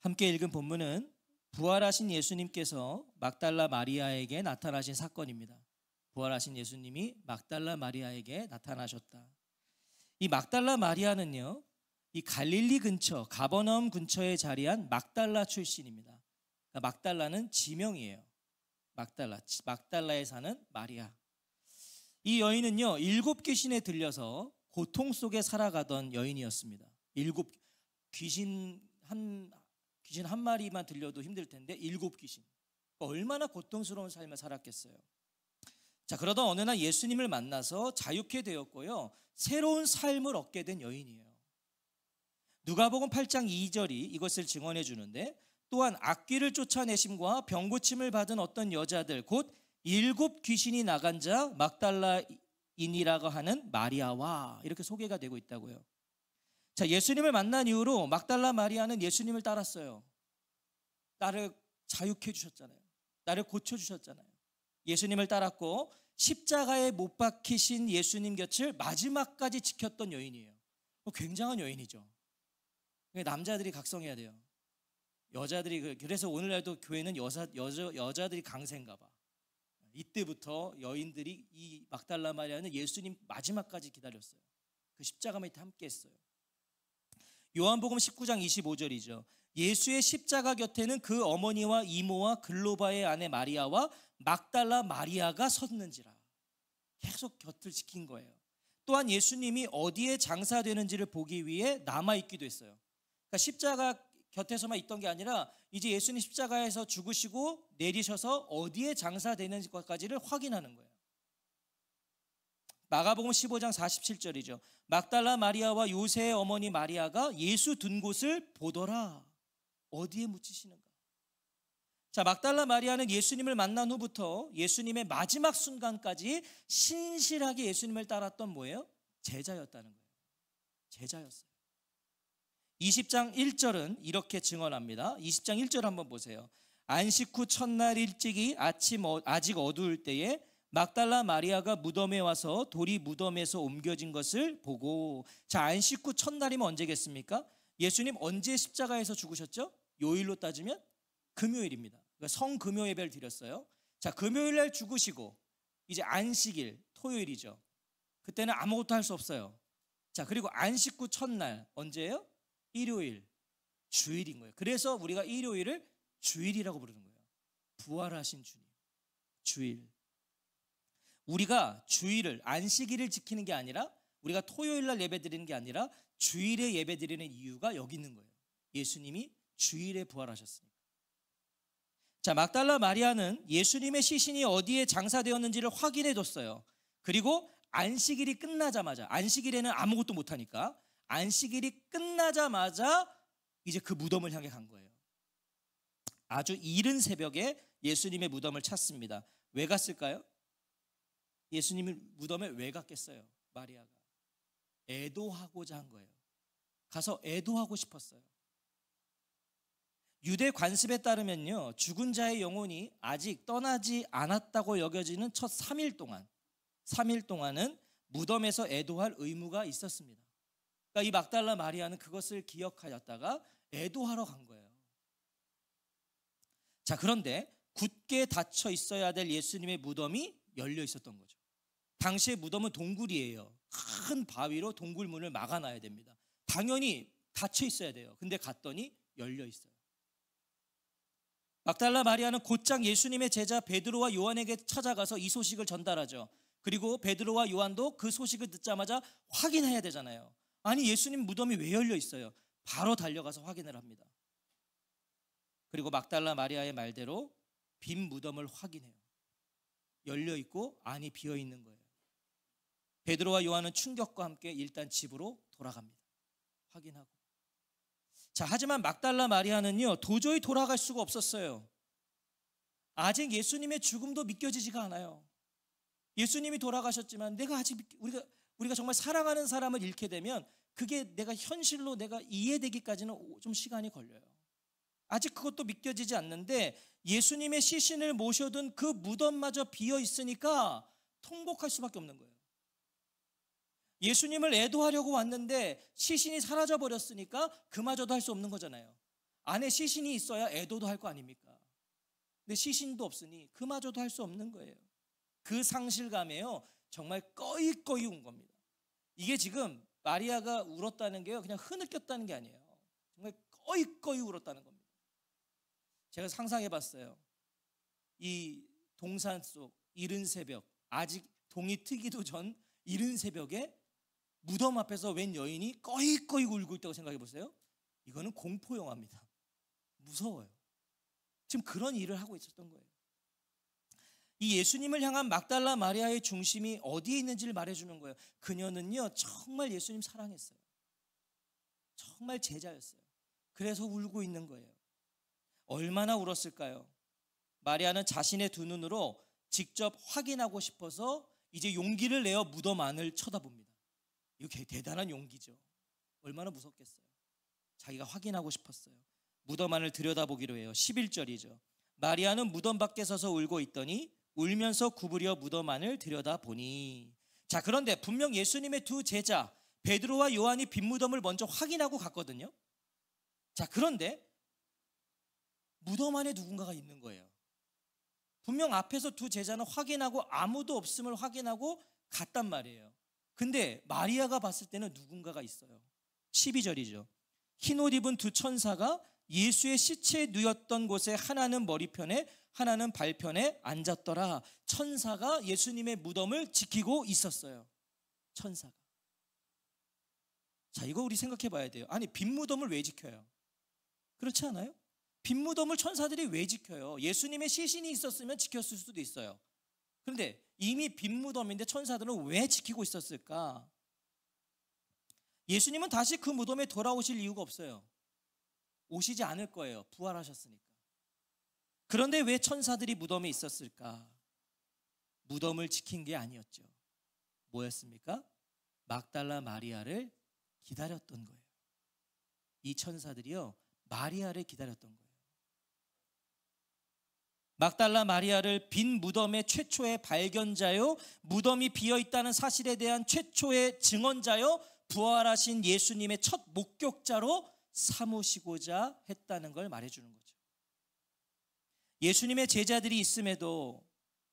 함께 읽은 본문은 부활하신 예수님께서 막달라 마리아에게 나타나신 사건입니다. 부활하신 예수님이 막달라 마리아에게 나타나셨다. 이 막달라 마리아는요, 이 갈릴리 근처, 가버나움 근처에 자리한 막달라 출신입니다. 그러니까 막달라는 지명이에요. 막달라에 사는 마리아. 이 여인은요, 7 귀신에 들려서 고통 속에 살아가던 여인이었습니다. 7 귀신 한 마리만 들려도 힘들 텐데 7 귀신. 얼마나 고통스러운 삶을 살았겠어요. 자, 그러던 어느 날 예수님을 만나서 자유케 되었고요, 새로운 삶을 얻게 된 여인이에요. 누가복음 8장 2절이 이것을 증언해 주는데, 또한 악귀를 쫓아내심과 병고침을 받은 어떤 여자들 곧 7 귀신이 나간 자 막달라인이라고 하는 마리아와, 이렇게 소개가 되고 있다고요. 자, 예수님을 만난 이후로 막달라 마리아는 예수님을 따랐어요. 나를 자유케 해주셨잖아요. 나를 고쳐주셨잖아요. 예수님을 따랐고 십자가에 못 박히신 예수님 곁을 마지막까지 지켰던 여인이에요. 굉장한 여인이죠. 남자들이 각성해야 돼요. 여자들이, 그래서 오늘날도 교회는 여자들이 강세인가 봐. 이때부터 여인들이, 이 막달라 마리아는 예수님 마지막까지 기다렸어요. 그 십자가 밑에 함께 했어요. 요한복음 19장 25절이죠. 예수의 십자가 곁에는 그 어머니와 이모와 글로바의 아내 마리아와 막달라 마리아가 섰는지라. 계속 곁을 지킨 거예요. 또한 예수님이 어디에 장사되는지를 보기 위해 남아있기도 했어요. 그러니까 십자가 곁에서만 있던 게 아니라 이제 예수님 십자가에서 죽으시고 내리셔서 어디에 장사되는 것까지를 확인하는 거예요. 마가복음 15장 47절이죠. 막달라 마리아와 요새의 어머니 마리아가 예수 둔 곳을 보더라. 어디에 묻히시는가? 자, 막달라 마리아는 예수님을 만난 후부터 예수님의 마지막 순간까지 신실하게 예수님을 따랐던 뭐예요? 제자였다는 거예요. 제자였어요. 20장 1절은 이렇게 증언합니다. 20장 1절 한번 보세요. 안식 후 첫날 일찍이 아직 어두울 때에 막달라 마리아가 무덤에 와서 돌이 무덤에서 옮겨진 것을 보고. 자, 안식 후 첫날이면 언제겠습니까? 예수님 언제 십자가에서 죽으셨죠? 요일로 따지면 금요일입니다. 그러니까 성금요 예배를 드렸어요. 자, 금요일 날 죽으시고 이제 안식일, 토요일이죠. 그때는 아무것도 할 수 없어요. 자, 그리고 안식 후 첫날 언제예요? 일요일, 주일인 거예요. 그래서 우리가 일요일을 주일이라고 부르는 거예요. 부활하신 주님, 주일. 우리가 주일을, 안식일을 지키는 게 아니라, 우리가 토요일 날 예배 드리는 게 아니라 주일에 예배 드리는 이유가 여기 있는 거예요. 예수님이 주일에 부활하셨으니까. 자, 막달라 마리아는 예수님의 시신이 어디에 장사되었는지를 확인해 뒀어요. 그리고 안식일이 끝나자마자, 안식일에는 아무것도 못하니까 안식일이 끝나자마자 이제 그 무덤을 향해 간 거예요. 아주 이른 새벽에 예수님의 무덤을 찾습니다. 왜 갔을까요? 예수님의 무덤에 왜 갔겠어요? 마리아가 애도하고자 한 거예요. 가서 애도하고 싶었어요. 유대 관습에 따르면요, 죽은 자의 영혼이 아직 떠나지 않았다고 여겨지는 첫 3일 동안은 무덤에서 애도할 의무가 있었습니다. 그러니까 이 막달라 마리아는 그것을 기억하였다가 애도하러 간 거예요. 자, 그런데 굳게 닫혀 있어야 될 예수님의 무덤이 열려 있었던 거죠. 당시의 무덤은 동굴이에요. 큰 바위로 동굴문을 막아놔야 됩니다. 당연히 닫혀 있어야 돼요. 근데 갔더니 열려 있어요. 막달라 마리아는 곧장 예수님의 제자 베드로와 요한에게 찾아가서 이 소식을 전달하죠. 그리고 베드로와 요한도 그 소식을 듣자마자 확인해야 되잖아요. 아니, 예수님 무덤이 왜 열려 있어요? 바로 달려가서 확인을 합니다. 그리고 막달라 마리아의 말대로 빈 무덤을 확인해요. 열려 있고 안이 비어 있는 거예요. 베드로와 요한은 충격과 함께 일단 집으로 돌아갑니다. 확인하고. 자, 하지만 막달라 마리아는요, 도저히 돌아갈 수가 없었어요. 아직 예수님의 죽음도 믿겨지지가 않아요. 예수님이 돌아가셨지만 내가 아직 우리가 정말 사랑하는 사람을 잃게 되면 그게 내가 현실로 내가 이해되기까지는 좀 시간이 걸려요. 아직 그것도 믿겨지지 않는데 예수님의 시신을 모셔둔 그 무덤마저 비어 있으니까 통곡할 수밖에 없는 거예요. 예수님을 애도하려고 왔는데 시신이 사라져 버렸으니까 그마저도 할 수 없는 거잖아요. 안에 시신이 있어야 애도도 할 거 아닙니까? 근데 시신도 없으니 그마저도 할 수 없는 거예요. 그 상실감에요, 정말 꺼이꺼이 운 겁니다. 이게 지금 마리아가 울었다는 게요, 그냥 흐느꼈다는 게 아니에요. 정말 꺼이꺼이 울었다는 겁니다. 제가 상상해 봤어요. 이 동산 속 이른 새벽, 아직 동이 트기도 전 이른 새벽에 무덤 앞에서 웬 여인이 꺼이꺼이 울고 있다고 생각해 보세요. 이거는 공포 영화입니다. 무서워요. 지금 그런 일을 하고 있었던 거예요. 이 예수님을 향한 막달라 마리아의 중심이 어디에 있는지를 말해주는 거예요. 그녀는요, 정말 예수님 사랑했어요. 정말 제자였어요. 그래서 울고 있는 거예요. 얼마나 울었을까요? 마리아는 자신의 두 눈으로 직접 확인하고 싶어서 이제 용기를 내어 무덤 안을 쳐다봅니다. 이거 대단한 용기죠. 얼마나 무섭겠어요. 자기가 확인하고 싶었어요. 무덤 안을 들여다보기로 해요. 11절이죠. 마리아는 무덤 밖에 서서 울고 있더니 울면서 구부려 무덤 안을 들여다보니. 자, 그런데 분명 예수님의 두 제자 베드로와 요한이 빈 무덤을 먼저 확인하고 갔거든요. 자, 그런데 무덤 안에 누군가가 있는 거예요. 분명 앞에서 두 제자는 확인하고 아무도 없음을 확인하고 갔단 말이에요. 근데 마리아가 봤을 때는 누군가가 있어요. 12절이죠. 흰옷 입은 두 천사가 예수의 시체에 누였던 곳에 하나는 머리편에 하나는 발편에 앉았더라. 천사가 예수님의 무덤을 지키고 있었어요. 천사가. 자, 이거 우리 생각해 봐야 돼요. 아니, 빈 무덤을 왜 지켜요? 그렇지 않아요? 빈 무덤을 천사들이 왜 지켜요? 예수님의 시신이 있었으면 지켰을 수도 있어요. 그런데 이미 빈 무덤인데 천사들은 왜 지키고 있었을까? 예수님은 다시 그 무덤에 돌아오실 이유가 없어요. 오시지 않을 거예요. 부활하셨으니까. 그런데 왜 천사들이 무덤에 있었을까? 무덤을 지킨 게 아니었죠. 뭐였습니까? 막달라 마리아를 기다렸던 거예요. 이 천사들이요, 마리아를 기다렸던 거예요. 막달라 마리아를 빈 무덤의 최초의 발견자요, 무덤이 비어있다는 사실에 대한 최초의 증언자요, 부활하신 예수님의 첫 목격자로 삼으시고자 했다는 걸 말해주는 거죠. 예수님의 제자들이 있음에도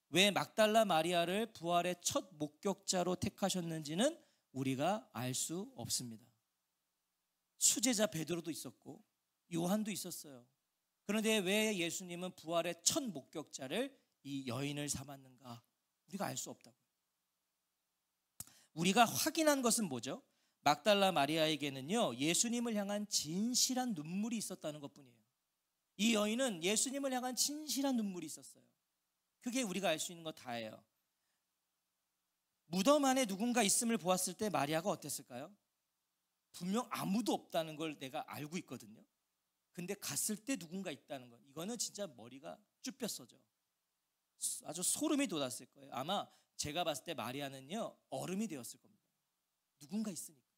왜 막달라 마리아를 부활의 첫 목격자로 택하셨는지는 우리가 알 수 없습니다. 수제자 베드로도 있었고 요한도 있었어요. 그런데 왜 예수님은 부활의 첫 목격자를 이 여인을 삼았는가? 우리가 알 수 없다고요. 우리가 확인한 것은 뭐죠? 막달라 마리아에게는요, 예수님을 향한 진실한 눈물이 있었다는 것뿐이에요. 이 여인은 예수님을 향한 진실한 눈물이 있었어요. 그게 우리가 알 수 있는 거 다예요. 무덤 안에 누군가 있음을 보았을 때 마리아가 어땠을까요? 분명 아무도 없다는 걸 내가 알고 있거든요. 근데 갔을 때 누군가 있다는 거, 이거는 진짜 머리가 쭈뼛어져. 아주 소름이 돋았을 거예요. 아마 제가 봤을 때 마리아는요, 얼음이 되었을 겁니다. 누군가 있으니까.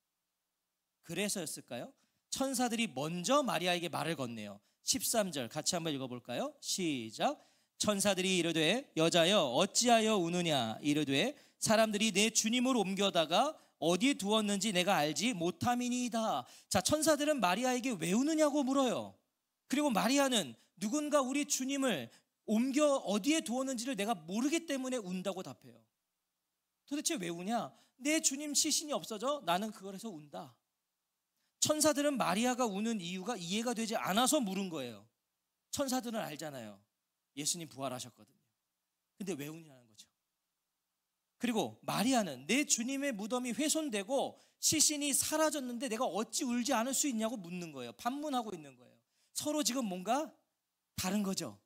그래서였을까요? 천사들이 먼저 마리아에게 말을 건네요. 13절 같이 한번 읽어볼까요? 시작. 천사들이 이르되 여자여 어찌하여 우느냐. 이르되 사람들이 내 주님을 옮겨다가 어디에 두었는지 내가 알지 못함이니이다. 자, 천사들은 마리아에게 왜 우느냐고 물어요. 그리고 마리아는 누군가 우리 주님을 옮겨 어디에 두었는지를 내가 모르기 때문에 운다고 답해요. 도대체 왜 우냐? 내 주님 시신이 없어져 나는 그걸 해서 운다. 천사들은 마리아가 우는 이유가 이해가 되지 않아서 물은 거예요. 천사들은 알잖아요. 예수님 부활하셨거든요. 근데 왜 우냐는 거죠. 그리고 마리아는 내 주님의 무덤이 훼손되고 시신이 사라졌는데 내가 어찌 울지 않을 수 있냐고 묻는 거예요. 반문하고 있는 거예요. 서로 지금 뭔가 다른 거죠.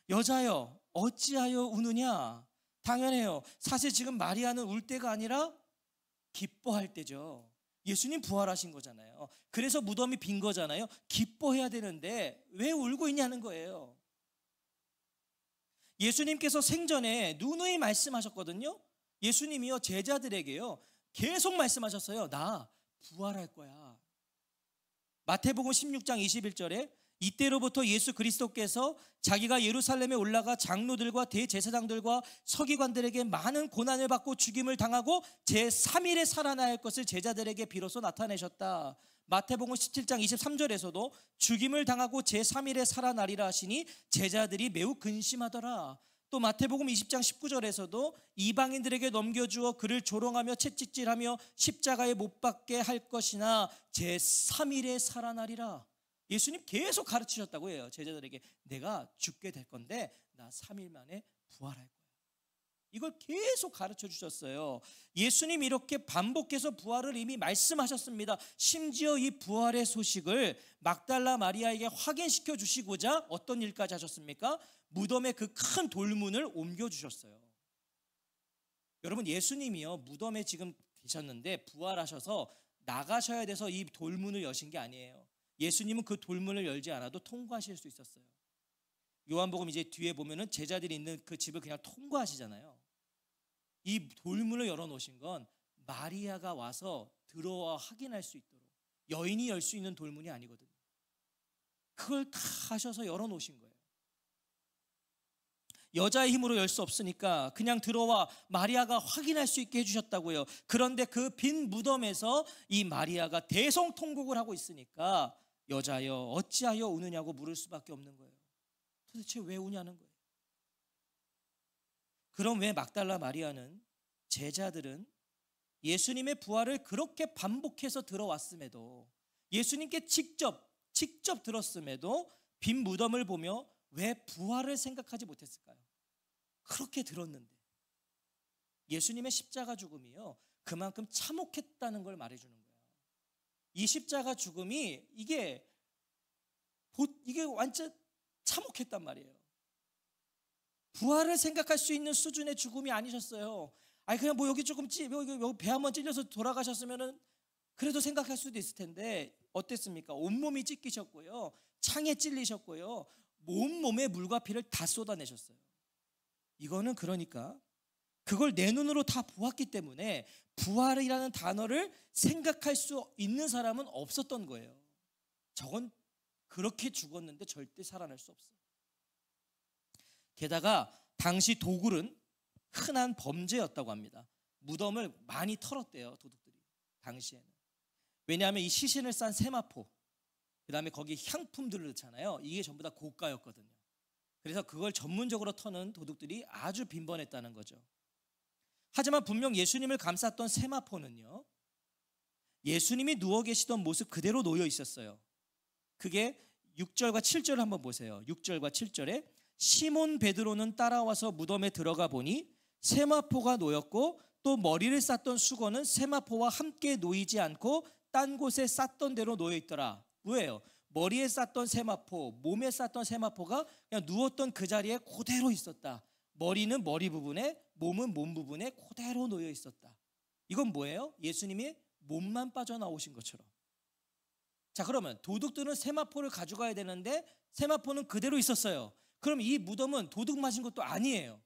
여자여 어찌하여 우느냐. 당연해요. 사실 지금 마리아는 울 때가 아니라 기뻐할 때죠. 예수님 부활하신 거잖아요. 그래서 무덤이 빈 거잖아요. 기뻐해야 되는데 왜 울고 있냐는 거예요. 예수님께서 생전에 누누이 말씀하셨거든요. 예수님이요, 제자들에게요 계속 말씀하셨어요. 나 부활할 거야. 마태복음 16장 21절에 이때로부터 예수 그리스도께서 자기가 예루살렘에 올라가 장로들과 대제사장들과 서기관들에게 많은 고난을 받고 죽임을 당하고 제3일에 살아날 것을 제자들에게 비로소 나타내셨다. 마태복음 17장 23절에서도 죽임을 당하고 제3일에 살아나리라 하시니 제자들이 매우 근심하더라. 또 마태복음 20장 19절에서도 이방인들에게 넘겨주어 그를 조롱하며 채찍질하며 십자가에 못 박게 할 것이나 제3일에 살아나리라. 예수님 계속 가르치셨다고 해요. 제자들에게 내가 죽게 될 건데 나 3일 만에 부활할 거야. 이걸 계속 가르쳐 주셨어요. 예수님 이렇게 반복해서 부활을 이미 말씀하셨습니다. 심지어 이 부활의 소식을 막달라 마리아에게 확인시켜 주시고자 어떤 일까지 하셨습니까? 무덤의 그 큰 돌문을 옮겨 주셨어요. 여러분, 예수님이요 무덤에 지금 계셨는데 부활하셔서 나가셔야 돼서 이 돌문을 여신 게 아니에요. 예수님은 그 돌문을 열지 않아도 통과하실 수 있었어요. 요한복음 이제 뒤에 보면은 제자들이 있는 그 집을 그냥 통과하시잖아요. 이 돌문을 열어놓으신 건 마리아가 와서 들어와 확인할 수 있도록, 여인이 열 수 있는 돌문이 아니거든요. 그걸 다 하셔서 열어놓으신 거예요. 여자의 힘으로 열 수 없으니까 그냥 들어와 마리아가 확인할 수 있게 해주셨다고요. 그런데 그 빈 무덤에서 이 마리아가 대성통곡을 하고 있으니까 여자여 어찌하여 우느냐고 물을 수밖에 없는 거예요. 도대체 왜 우냐는 거예요. 그럼 왜 막달라 마리아는, 제자들은 예수님의 부활을 그렇게 반복해서 들어왔음에도, 예수님께 직접 들었음에도 빈 무덤을 보며 왜 부활을 생각하지 못했을까요? 그렇게 들었는데. 예수님의 십자가 죽음이요 그만큼 참혹했다는 걸 말해주는 거예요. 이 십자가 죽음이 이게 완전 참혹했단 말이에요. 부활을 생각할 수 있는 수준의 죽음이 아니셨어요. 아니 그냥 뭐 여기 조금 여기 배 한번 찔려서 돌아가셨으면은 그래도 생각할 수도 있을 텐데 어땠습니까? 온몸이 찢기셨고요, 창에 찔리셨고요, 온몸에 물과 피를 다 쏟아내셨어요. 이거는 그러니까 그걸 내 눈으로 다 보았기 때문에 부활이라는 단어를 생각할 수 있는 사람은 없었던 거예요. 저건 그렇게 죽었는데 절대 살아날 수 없어요. 게다가 당시 도굴은 흔한 범죄였다고 합니다. 무덤을 많이 털었대요, 도둑들이 당시에는. 왜냐하면 이 시신을 싼 세마포, 그 다음에 거기 향품들을 넣잖아요. 이게 전부 다 고가였거든요. 그래서 그걸 전문적으로 터는 도둑들이 아주 빈번했다는 거죠. 하지만 분명 예수님을 감쌌던 세마포는요, 예수님이 누워 계시던 모습 그대로 놓여 있었어요. 그게 6절과 7절을 한번 보세요. 6절과 7절에 시몬 베드로는 따라와서 무덤에 들어가 보니 세마포가 놓였고 또 머리를 쌌던 수건은 세마포와 함께 놓이지 않고 딴 곳에 쌌던 대로 놓여 있더라. 왜요? 머리에 쌌던 세마포, 몸에 쌌던 세마포가 그냥 누웠던 그 자리에 그대로 있었다. 머리는 머리 부분에, 몸은 몸 부분에 그대로 놓여 있었다. 이건 뭐예요? 예수님이 몸만 빠져나오신 것처럼. 자, 그러면 도둑들은 세마포를 가져가야 되는데 세마포는 그대로 있었어요. 그럼 이 무덤은 도둑 맞은 것도 아니에요.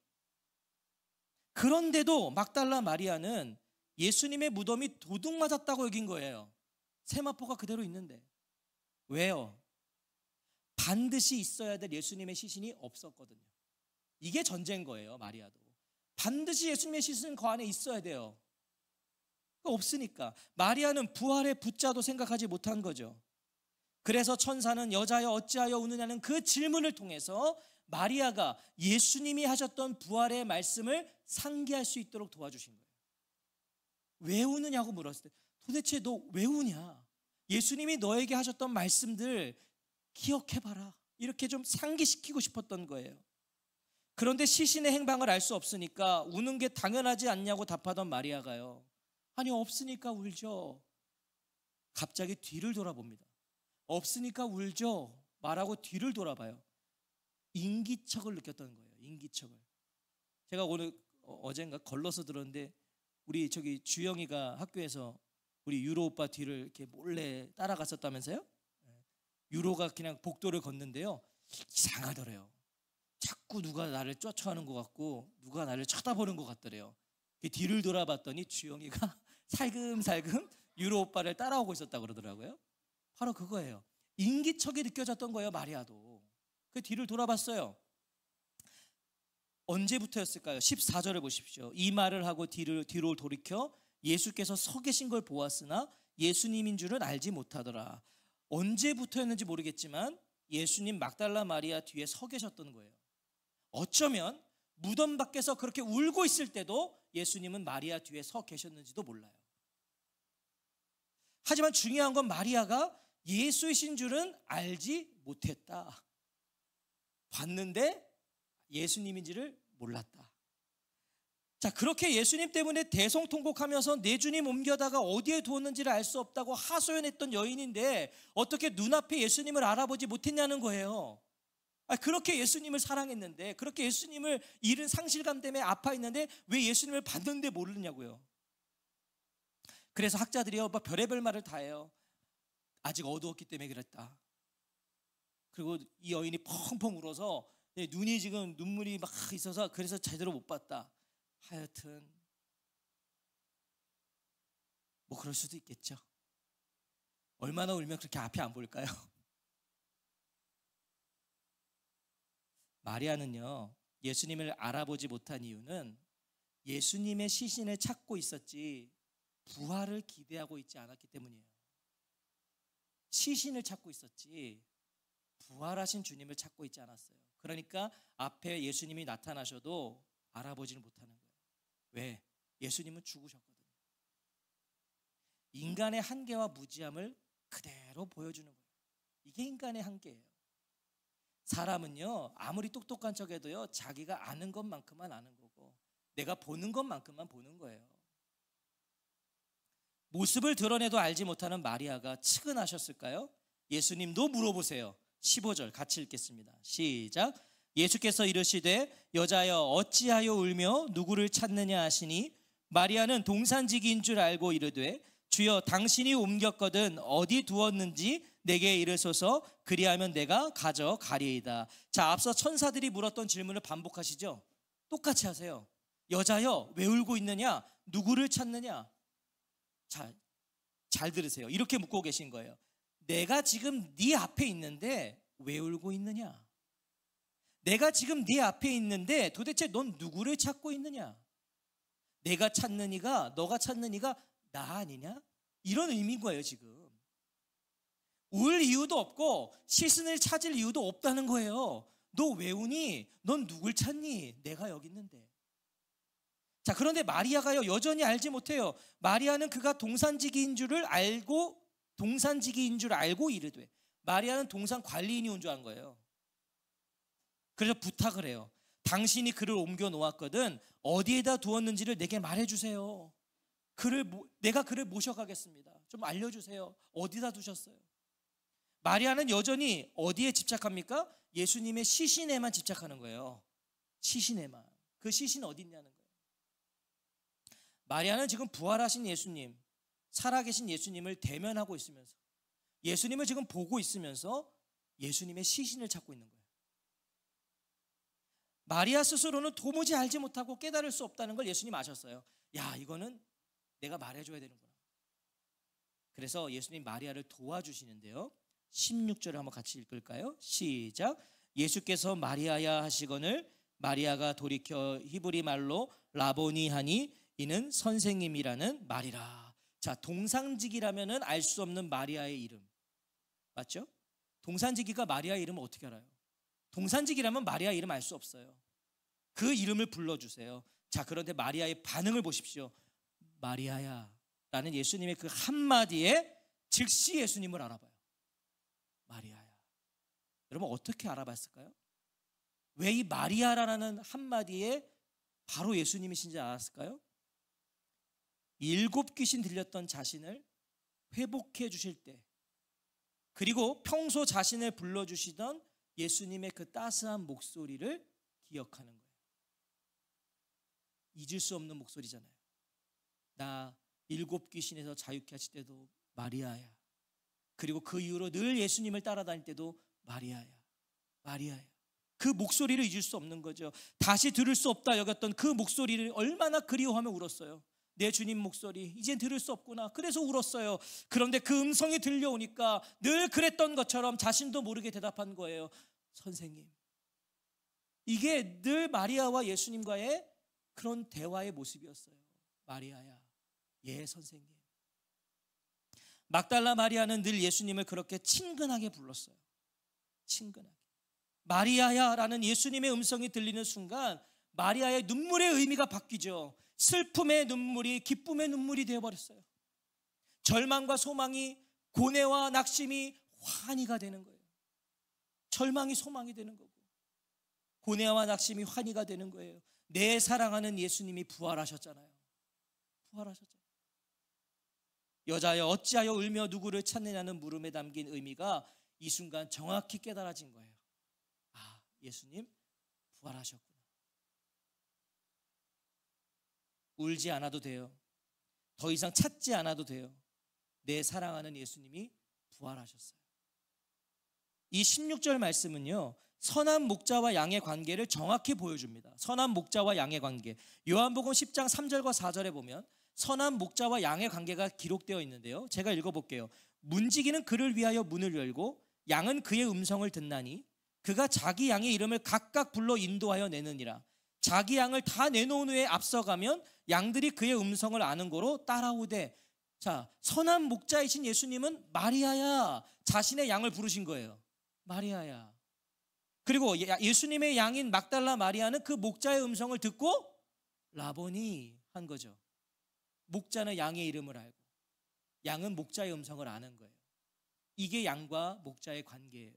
그런데도 막달라 마리아는 예수님의 무덤이 도둑 맞았다고 여긴 거예요. 세마포가 그대로 있는데. 왜요? 반드시 있어야 될 예수님의 시신이 없었거든요. 이게 전제인 거예요. 마리아도 반드시 예수님의 시신은 그 안에 있어야 돼요. 없으니까 마리아는 부활의 부자도 생각하지 못한 거죠. 그래서 천사는 여자여 어찌하여 우느냐는 그 질문을 통해서 마리아가 예수님이 하셨던 부활의 말씀을 상기할 수 있도록 도와주신 거예요. 왜 우느냐고 물었을 때 도대체 너 왜 우냐? 예수님이 너에게 하셨던 말씀들 기억해봐라. 이렇게 좀 상기시키고 싶었던 거예요. 그런데 시신의 행방을 알 수 없으니까 우는 게 당연하지 않냐고 답하던 마리아가요, 아니 없으니까 울죠. 갑자기 뒤를 돌아봅니다. 없으니까 울죠 말하고 뒤를 돌아봐요. 인기척을 느꼈던 거예요. 인기척을. 제가 오늘 어젠가 걸러서 들었는데 우리 저기 주영이가 학교에서 우리 유로 오빠 뒤를 이렇게 몰래 따라갔었다면서요? 유로가 그냥 복도를 걷는데요, 이상하더래요. 자꾸 누가 나를 쫓아가는 것 같고 누가 나를 쳐다보는 것 같더래요. 뒤를 돌아봤더니 주영이가 살금살금 유로 오빠를 따라오고 있었다고 그러더라고요. 바로 그거예요. 인기척이 느껴졌던 거예요, 마리아도. 그 뒤를 돌아봤어요. 언제부터였을까요? 14절을 보십시오. 이 말을 하고 뒤로 돌이켜 예수께서 서 계신 걸 보았으나 예수님인 줄은 알지 못하더라. 언제부터였는지 모르겠지만 예수님 막달라 마리아 뒤에 서 계셨던 거예요. 어쩌면 무덤 밖에서 그렇게 울고 있을 때도 예수님은 마리아 뒤에 서 계셨는지도 몰라요. 하지만 중요한 건 마리아가 예수이신 줄은 알지 못했다. 봤는데 예수님인지를 몰랐다. 자, 그렇게 예수님 때문에 대성통곡하면서 내 주님 옮겨다가 어디에 두었는지를 알 수 없다고 하소연했던 여인인데 어떻게 눈앞에 예수님을 알아보지 못했냐는 거예요. 그렇게 예수님을 사랑했는데, 그렇게 예수님을 잃은 상실감 때문에 아파했는데 왜 예수님을 봤는데 모르냐고요. 그래서 학자들이요, 별의별 말을 다 해요. 아직 어두웠기 때문에 그랬다. 그리고 이 여인이 펑펑 울어서 눈이 지금 눈물이 막 있어서 그래서 제대로 못 봤다. 하여튼 뭐 그럴 수도 있겠죠. 얼마나 울면 그렇게 앞이 안 보일까요? 마리아는요, 예수님을 알아보지 못한 이유는 예수님의 시신을 찾고 있었지 부활을 기대하고 있지 않았기 때문이에요. 시신을 찾고 있었지 부활하신 주님을 찾고 있지 않았어요. 그러니까 앞에 예수님이 나타나셔도 알아보지를 못하는 거예요. 왜? 예수님은 죽으셨거든요. 인간의 한계와 무지함을 그대로 보여주는 거예요. 이게 인간의 한계예요. 사람은요, 아무리 똑똑한 척해도요, 자기가 아는 것만큼만 아는 거고 내가 보는 것만큼만 보는 거예요. 모습을 드러내도 알지 못하는 마리아가 측은하셨을까요? 예수님도 물어보세요. 15절 같이 읽겠습니다. 시작. 예수께서 이르시되 여자여 어찌하여 울며 누구를 찾느냐 하시니 마리아는 동산지기인 줄 알고 이르되 주여 당신이 옮겼거든 어디 두었는지 내게 이르소서 그리하면 내가 가져가리이다. 자, 앞서 천사들이 물었던 질문을 반복하시죠. 똑같이 하세요. 여자여 왜 울고 있느냐? 누구를 찾느냐? 자, 잘 들으세요. 이렇게 묻고 계신 거예요. 내가 지금 네 앞에 있는데 왜 울고 있느냐? 내가 지금 네 앞에 있는데 도대체 넌 누구를 찾고 있느냐? 내가 찾는 이가, 너가 찾는 이가 나 아니냐? 이런 의미인 거예요. 지금 울 이유도 없고 시신을 찾을 이유도 없다는 거예요. 너 왜 우니? 넌 누굴 찾니? 내가 여기 있는데. 자, 그런데 마리아가요 여전히 알지 못해요. 마리아는 그가 동산지기인 줄 알고 이르되, 마리아는 동산 관리인이 온 줄 안 거예요. 그래서 부탁을 해요. 당신이 그를 옮겨 놓았거든 어디에다 두었는지를 내게 말해주세요. 내가 그를 모셔가겠습니다. 좀 알려주세요. 어디다 두셨어요? 마리아는 여전히 어디에 집착합니까? 예수님의 시신에만 집착하는 거예요. 시신에만. 그 시신 어디 있냐는 거예요. 마리아는 지금 부활하신 예수님, 살아계신 예수님을 대면하고 있으면서, 예수님을 지금 보고 있으면서 예수님의 시신을 찾고 있는 거예요. 마리아 스스로는 도무지 알지 못하고 깨달을 수 없다는 걸 예수님 아셨어요. 야, 이거는 내가 말해줘야 되는구나. 그래서 예수님 마리아를 도와주시는데요, 16절을 한번 같이 읽을까요? 시작. 예수께서 마리아야 하시거늘 마리아가 돌이켜 히브리 말로 라보니 하니 이는 선생님이라는 말이라. 자, 동산지기라면은 알 수 없는 마리아의 이름 맞죠? 동산지기가 마리아의 이름을 어떻게 알아요? 동산지기라면 마리아 이름 알 수 없어요. 그 이름을 불러주세요. 자, 그런데 마리아의 반응을 보십시오. 마리아야 라는 예수님의 그 한마디에 즉시 예수님을 알아봐요. 마리아야. 여러분 어떻게 알아봤을까요? 왜 이 마리아라는 한마디에 바로 예수님이신지 알았을까요? 7 귀신 들렸던 자신을 회복해 주실 때, 그리고 평소 자신을 불러주시던 예수님의 그 따스한 목소리를 기억하는 거예요. 잊을 수 없는 목소리잖아요. 나 7 귀신에서 자유케 하실 때도 마리아야. 그리고 그 이후로 늘 예수님을 따라다닐 때도 마리아야, 마리아야. 그 목소리를 잊을 수 없는 거죠. 다시 들을 수 없다 여겼던 그 목소리를 얼마나 그리워하며 울었어요. 내 주님 목소리 이젠 들을 수 없구나. 그래서 울었어요. 그런데 그 음성이 들려오니까 늘 그랬던 것처럼 자신도 모르게 대답한 거예요. 선생님. 이게 늘 마리아와 예수님과의 그런 대화의 모습이었어요. 마리아야, 예 선생님. 막달라 마리아는 늘 예수님을 그렇게 친근하게 불렀어요. 친근하게. 마리아야 라는 예수님의 음성이 들리는 순간 마리아의 눈물의 의미가 바뀌죠. 슬픔의 눈물이 기쁨의 눈물이 되어버렸어요. 절망과 소망이, 고뇌와 낙심이 환희가 되는 거예요. 절망이 소망이 되는 거고, 고뇌와 낙심이 환희가 되는 거예요. 내 사랑하는 예수님이 부활하셨잖아요. 부활하셨잖아요. 여자여 어찌하여 울며 누구를 찾느냐는 물음에 담긴 의미가 이 순간 정확히 깨달아진 거예요. 아, 예수님 부활하셨구나. 울지 않아도 돼요. 더 이상 찾지 않아도 돼요. 내 사랑하는 예수님이 부활하셨어요. 이 16절 말씀은요, 선한 목자와 양의 관계를 정확히 보여줍니다. 선한 목자와 양의 관계. 요한복음 10장 3절과 4절에 보면 선한 목자와 양의 관계가 기록되어 있는데요, 제가 읽어볼게요. 문지기는 그를 위하여 문을 열고 양은 그의 음성을 듣나니 그가 자기 양의 이름을 각각 불러 인도하여 내느니라. 자기 양을 다 내놓은 후에 앞서가면 양들이 그의 음성을 아는 거로 따라오되. 자, 선한 목자이신 예수님은 마리아야 자신의 양을 부르신 거예요. 마리아야. 그리고 예수님의 양인 막달라 마리아는 그 목자의 음성을 듣고 라보니 한 거죠. 목자는 양의 이름을 알고 양은 목자의 음성을 아는 거예요. 이게 양과 목자의 관계예요.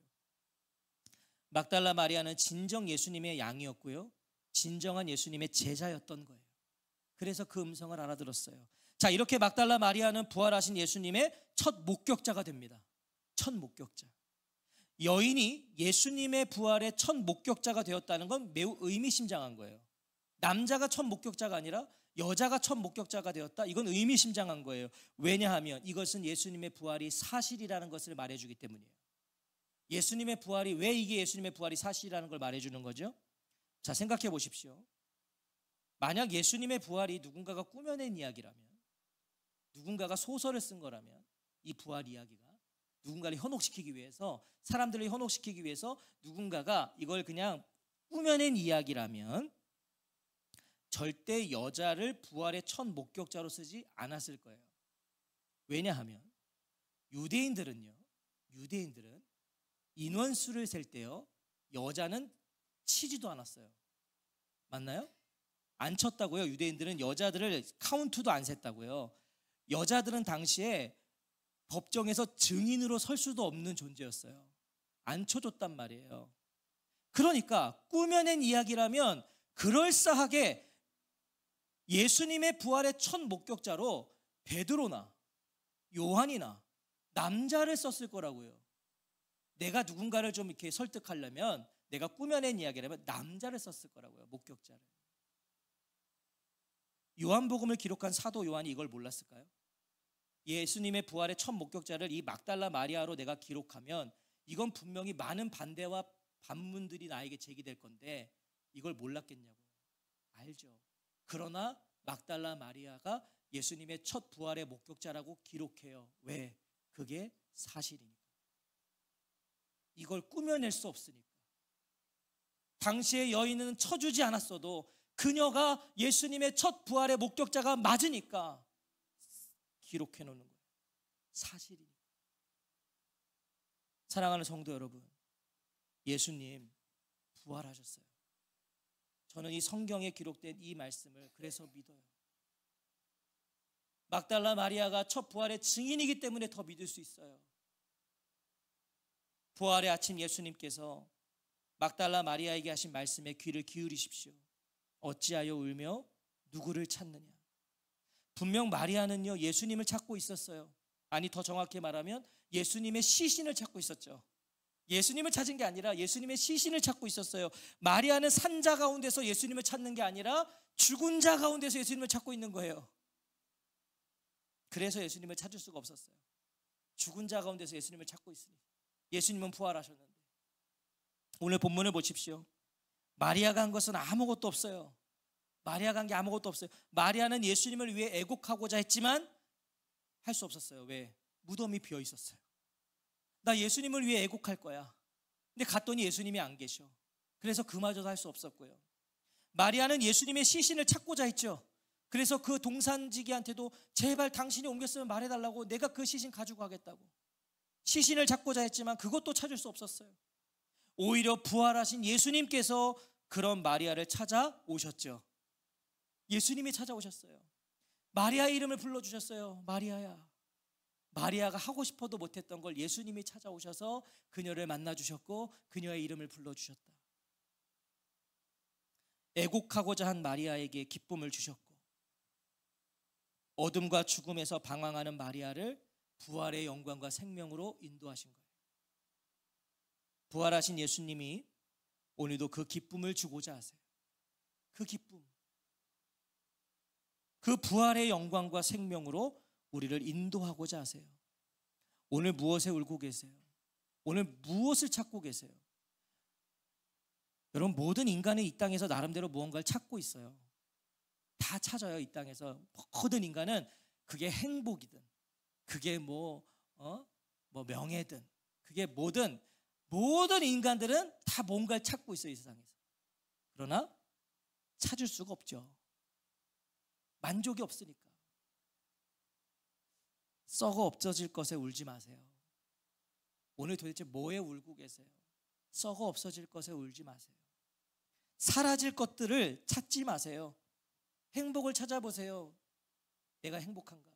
막달라 마리아는 진정 예수님의 양이었고요, 진정한 예수님의 제자였던 거예요. 그래서 그 음성을 알아들었어요. 자, 이렇게 막달라 마리아는 부활하신 예수님의 첫 목격자가 됩니다. 첫 목격자. 여인이 예수님의 부활의 첫 목격자가 되었다는 건 매우 의미심장한 거예요. 남자가 첫 목격자가 아니라 여자가 첫 목격자가 되었다. 이건 의미심장한 거예요. 왜냐하면 이것은 예수님의 부활이 사실이라는 것을 말해주기 때문이에요. 예수님의 부활이, 왜 이게 예수님의 부활이 사실이라는 걸 말해주는 거죠? 자, 생각해 보십시오. 만약 예수님의 부활이 누군가가 꾸며낸 이야기라면, 누군가가 소설을 쓴 거라면, 이 부활 이야기가 누군가를 현혹시키기 위해서, 사람들을 현혹시키기 위해서 누군가가 이걸 그냥 꾸며낸 이야기라면 절대 여자를 부활의 첫 목격자로 쓰지 않았을 거예요. 왜냐하면 유대인들은 인원수를 셀 때요, 여자는 치지도 않았어요. 맞나요? 안 쳤다고요. 유대인들은 여자들을 카운트도 안 셌다고요. 여자들은 당시에 법정에서 증인으로 설 수도 없는 존재였어요. 안 쳐줬단 말이에요. 그러니까 꾸며낸 이야기라면 그럴싸하게 예수님의 부활의 첫 목격자로 베드로나 요한이나 남자를 썼을 거라고요. 내가 누군가를 좀 이렇게 설득하려면, 내가 꾸며낸 이야기라면 남자를 썼을 거라고요. 목격자를. 요한복음을 기록한 사도 요한이 이걸 몰랐을까요? 예수님의 부활의 첫 목격자를 이 막달라 마리아로 내가 기록하면 이건 분명히 많은 반대와 반문들이 나에게 제기될 건데 이걸 몰랐겠냐고요. 알죠. 그러나 막달라 마리아가 예수님의 첫 부활의 목격자라고 기록해요. 왜? 그게 사실이니까. 이걸 꾸며낼 수 없으니까. 당시의 여인은 쳐주지 않았어도 그녀가 예수님의 첫 부활의 목격자가 맞으니까 기록해 놓는 거예요. 사실이니까. 사랑하는 성도 여러분, 예수님 부활하셨어요. 저는 이 성경에 기록된 이 말씀을 그래서 믿어요. 막달라 마리아가 첫 부활의 증인이기 때문에 더 믿을 수 있어요. 부활의 아침 예수님께서 막달라 마리아에게 하신 말씀에 귀를 기울이십시오. 어찌하여 울며 누구를 찾느냐. 분명 마리아는요, 예수님을 찾고 있었어요. 아니, 더 정확히 말하면 예수님의 시신을 찾고 있었죠. 예수님을 찾은 게 아니라 예수님의 시신을 찾고 있었어요. 마리아는 산자 가운데서 예수님을 찾는 게 아니라 죽은 자 가운데서 예수님을 찾고 있는 거예요. 그래서 예수님을 찾을 수가 없었어요. 죽은 자 가운데서 예수님을 찾고 있으니. 예수님은 부활하셨는데. 오늘 본문을 보십시오. 마리아가 한 것은 아무것도 없어요. 마리아가 한 게 아무것도 없어요. 마리아는 예수님을 위해 애곡하고자 했지만 할 수 없었어요. 왜? 무덤이 비어 있었어요. 나 예수님을 위해 애곡할 거야. 근데 갔더니 예수님이 안 계셔. 그래서 그마저도 할 수 없었고요. 마리아는 예수님의 시신을 찾고자 했죠. 그래서 그 동산지기한테도 제발 당신이 옮겼으면 말해달라고, 내가 그 시신 가지고 가겠다고 시신을 찾고자 했지만 그것도 찾을 수 없었어요. 오히려 부활하신 예수님께서 그런 마리아를 찾아오셨죠. 예수님이 찾아오셨어요. 마리아의 이름을 불러주셨어요. 마리아야. 마리아가 하고 싶어도 못했던 걸 예수님이 찾아오셔서 그녀를 만나주셨고 그녀의 이름을 불러주셨다. 애곡하고자 한 마리아에게 기쁨을 주셨고, 어둠과 죽음에서 방황하는 마리아를 부활의 영광과 생명으로 인도하신 거예요. 부활하신 예수님이 오늘도 그 기쁨을 주고자 하세요. 그 기쁨, 그 부활의 영광과 생명으로 우리를 인도하고자 하세요. 오늘 무엇에 울고 계세요? 오늘 무엇을 찾고 계세요? 여러분, 모든 인간은 이 땅에서 나름대로 무언가를 찾고 있어요. 다 찾아요. 이 땅에서 모든 인간은, 그게 행복이든 그게 뭐 명예든 그게 모든 인간들은 다 뭔가를 찾고 있어요, 이 세상에서. 그러나 찾을 수가 없죠. 만족이 없으니까. 썩어 없어질 것에 울지 마세요. 오늘 도대체 뭐에 울고 계세요? 썩어 없어질 것에 울지 마세요. 사라질 것들을 찾지 마세요. 행복을 찾아보세요. 내가 행복한가?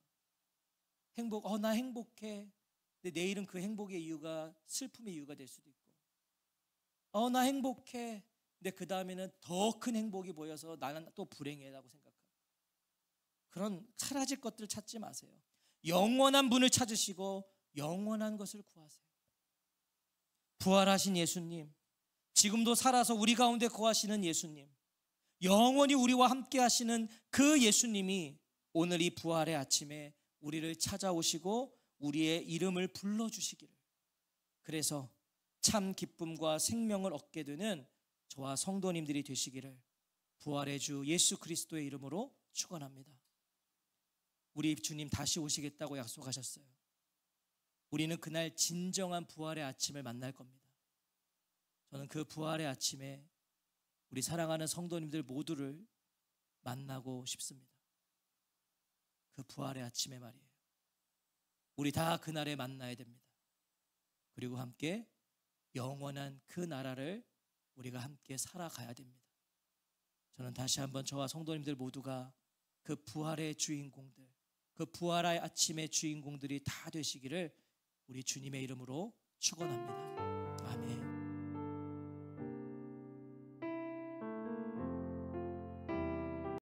나 행복해. 근데 내일은 그 행복의 이유가 슬픔의 이유가 될 수도 있고, 나 행복해. 근데 그 다음에는 더 큰 행복이 보여서 나는 또 불행해라고 생각하고, 그런 사라질 것들을 찾지 마세요. 영원한 분을 찾으시고 영원한 것을 구하세요. 부활하신 예수님, 지금도 살아서 우리 가운데 거하시는 예수님, 영원히 우리와 함께 하시는 그 예수님이 오늘 이 부활의 아침에 우리를 찾아오시고 우리의 이름을 불러주시기를, 그래서 참 기쁨과 생명을 얻게 되는 저와 성도님들이 되시기를 부활의 주 예수 그리스도의 이름으로 축원합니다. 우리 주님 다시 오시겠다고 약속하셨어요. 우리는 그날 진정한 부활의 아침을 만날 겁니다. 저는 그 부활의 아침에 우리 사랑하는 성도님들 모두를 만나고 싶습니다. 그 부활의 아침에 말이에요. 우리 다 그날에 만나야 됩니다. 그리고 함께 영원한 그 나라를 우리가 함께 살아가야 됩니다. 저는 다시 한번 저와 성도님들 모두가 그 부활의 주인공들, 그 부활의 아침의 주인공들이 다 되시기를 우리 주님의 이름으로 축원합니다. 아멘.